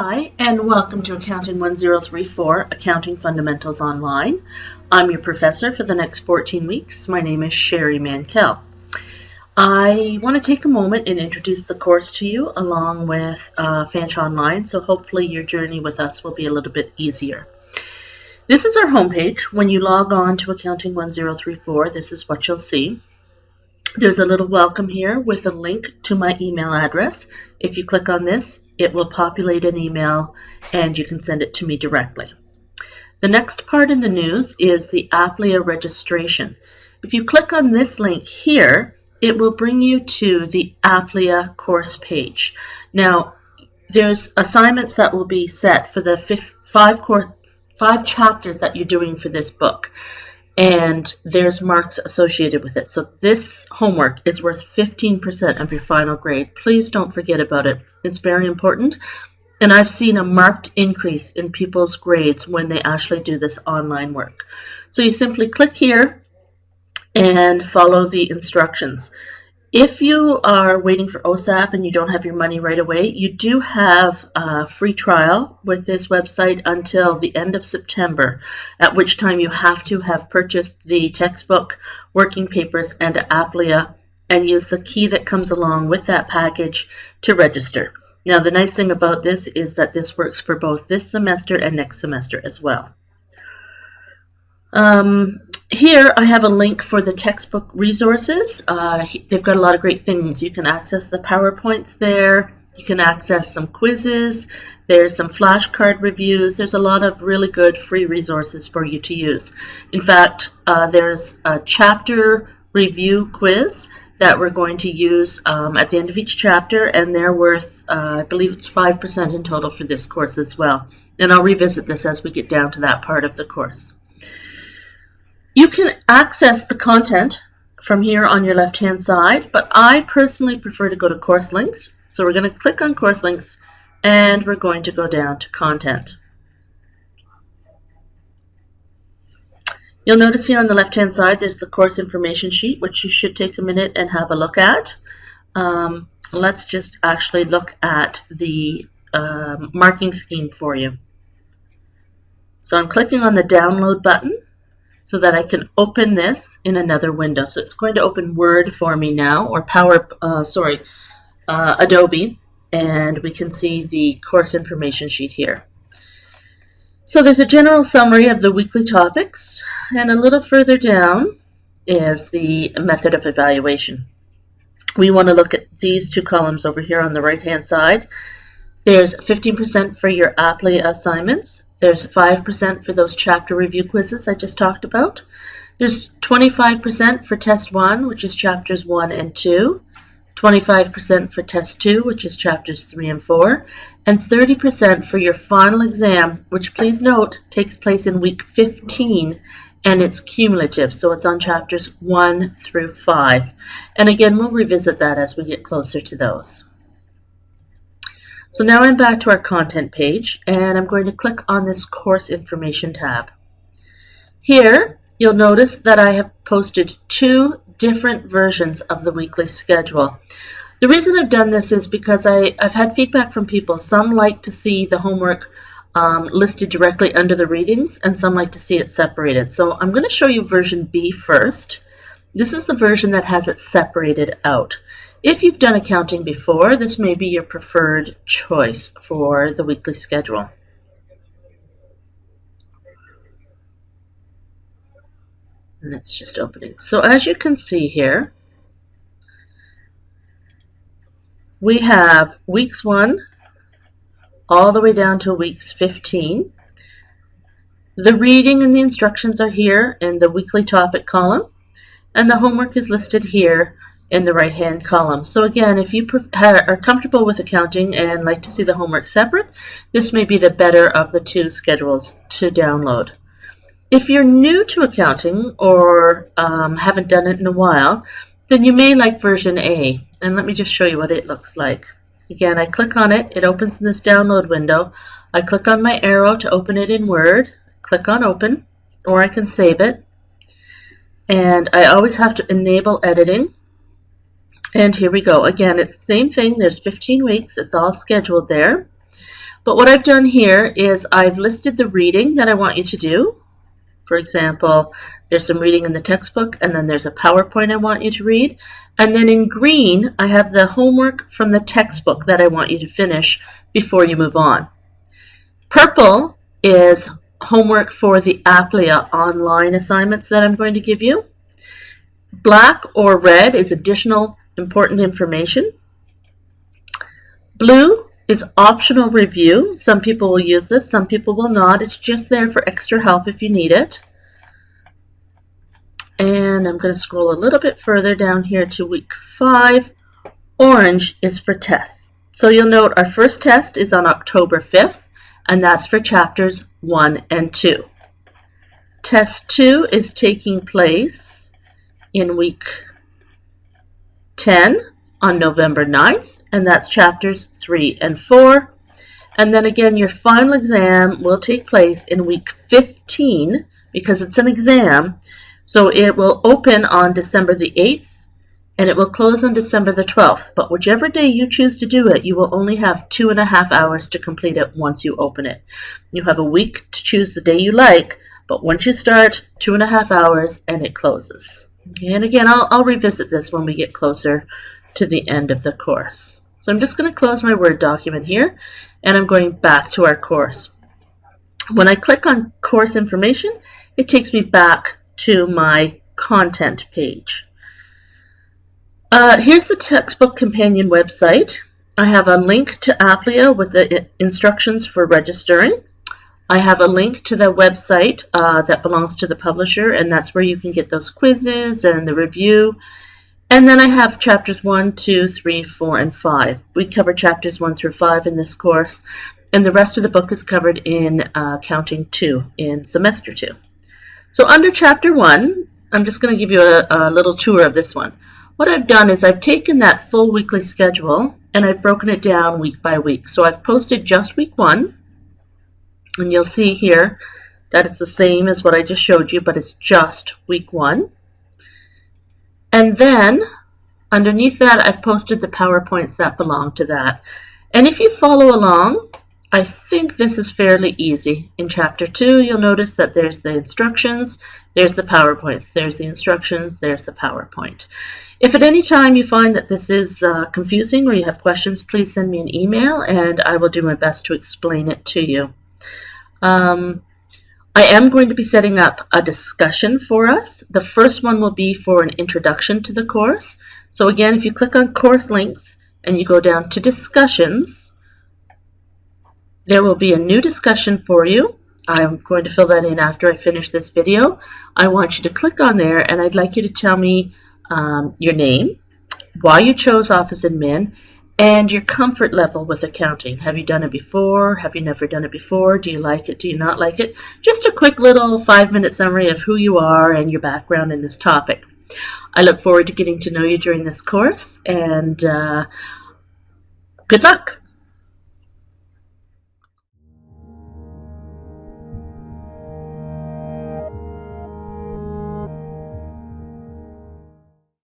Hi, and welcome to Accounting 1034, Accounting Fundamentals Online. I'm your professor for the next 14 weeks. My name is Sherry Mankell. I want to take a moment and introduce the course to you along with Fanch Online, so hopefully your journey with us will be a little bit easier. This is our homepage. When you log on to Accounting 1034, this is what you'll see. There's a little welcome here with a link to my email address. If you click on this, it will populate an email and you can send it to me directly. The next part in the news is the APPLIA registration. If you click on this link here, it will bring you to the APPLIA course page. Now, there's assignments that will be set for the five chapters that you're doing for this book. And there's marks associated with it. So this homework is worth 15% of your final grade. Please don't forget about it. It's very important. And I've seen a marked increase in people's grades when they actually do this online work. So you simply click here and follow the instructions. If you are waiting for OSAP and you don't have your money right away, you do have a free trial with this website until the end of September, at which time you have to have purchased the textbook, working papers, and APPLIA, and use the key that comes along with that package to register. Now, the nice thing about this is that this works for both this semester and next semester as well. Here I have a link for the textbook resources. They've got a lot of great things. You can access the PowerPoints there. You can access some quizzes. There's some flashcard reviews. There's a lot of really good free resources for you to use. In fact, there's a chapter review quiz that we're going to use at the end of each chapter, and they're worth, I believe it's 5% in total for this course as well. And I'll revisit this as we get down to that part of the course. You can access the content from here on your left-hand side, but I personally prefer to go to course links. So we're going to click on course links and we're going to go down to content. You'll notice here on the left-hand side there's the course information sheet, which you should take a minute and have a look at. Let's just actually look at the marking scheme for you. So I'm clicking on the download button so that I can open this in another window. So it's going to open Word for me now, or Adobe, and we can see the course information sheet here. So there's a general summary of the weekly topics, and a little further down is the method of evaluation. We want to look at these two columns over here on the right-hand side. There's 15% for your APPLIA assignments. There's 5% for those chapter review quizzes I just talked about. There's 25% for Test 1, which is chapters 1 and 2. 25% for Test 2, which is chapters 3 and 4. And 30% for your final exam, which, please note, takes place in week 15, and it's cumulative. So it's on chapters 1 through 5. And again, we'll revisit that as we get closer to those. So now I'm back to our content page, and I'm going to click on this course information tab. Here, you'll notice that I have posted two different versions of the weekly schedule. The reason I've done this is because I've had feedback from people. Some like to see the homework listed directly under the readings, and some like to see it separated. So I'm going to show you version B first. This is the version that has it separated out. If you've done accounting before, this may be your preferred choice for the weekly schedule. And it's just opening. So as you can see here, we have weeks 1 all the way down to weeks 15. The reading and the instructions are here in the weekly topic column, and the homework is listed here in the right-hand column. So again, if you are comfortable with accounting and like to see the homework separate, this may be the better of the two schedules to download. If you're new to accounting or haven't done it in a while, then you may like version A. And let me just show you what it looks like. Again, I click on it, it opens in this download window. I click on my arrow to open it in Word, click on Open, or I can save it. And I always have to enable editing. And here we go. Again, it's the same thing. There's 15 weeks. It's all scheduled there. But what I've done here is I've listed the reading that I want you to do. For example, there's some reading in the textbook, and then there's a PowerPoint I want you to read. And then in green, I have the homework from the textbook that I want you to finish before you move on. Purple is homework for the APLIA online assignments that I'm going to give you. Black or red is additional important information. Blue is optional review. Some people will use this, some people will not. It's just there for extra help if you need it. And I'm going to scroll a little bit further down here to week 5. Orange is for tests. So you'll note our first test is on October 5th, and that's for chapters 1 and 2. Test 2 is taking place in week 10 on November 9th, and that's chapters 3 and 4. And then again, your final exam will take place in week 15 because it's an exam. So it will open on December the 8th and it will close on December the 12th. But whichever day you choose to do it, you will only have 2.5 hours to complete it once you open it. You have a week to choose the day you like, but once you start, 2.5 hours and it closes. Okay, and again, I'll revisit this when we get closer to the end of the course. So I'm just going to close my Word document here, and I'm going back to our course. When I click on course information, it takes me back to my content page. Here's the textbook companion website. I have a link to APLIA with the instructions for registering. I have a link to the website that belongs to the publisher, and that's where you can get those quizzes and the review. And then I have chapters 1, 2, 3, 4, and 5. We cover chapters 1 through 5 in this course, and the rest of the book is covered in Counting 2 in Semester 2. So under chapter 1, I'm just going to give you a little tour of this one. What I've done is I've taken that full weekly schedule and I've broken it down week by week. So I've posted just week 1, and you'll see here that it's the same as what I just showed you, but it's just week 1. And then underneath that, I've posted the PowerPoints that belong to that. And if you follow along, I think this is fairly easy. In chapter 2, you'll notice that there's the instructions, there's the PowerPoints, there's the instructions, there's the PowerPoint. If at any time you find that this is confusing or you have questions, please send me an email and I will do my best to explain it to you. I am going to be setting up a discussion for us. The first one will be for an introduction to the course. So again, if you click on course links and you go down to discussions, there will be a new discussion for you. I'm going to fill that in after I finish this video. I want you to click on there and I'd like you to tell me your name, why you chose Office Admin, and your comfort level with accounting. Have you done it before? Have you never done it before? Do you like it? Do you not like it? Just a quick little 5-minute summary of who you are and your background in this topic. I look forward to getting to know you during this course, and good luck.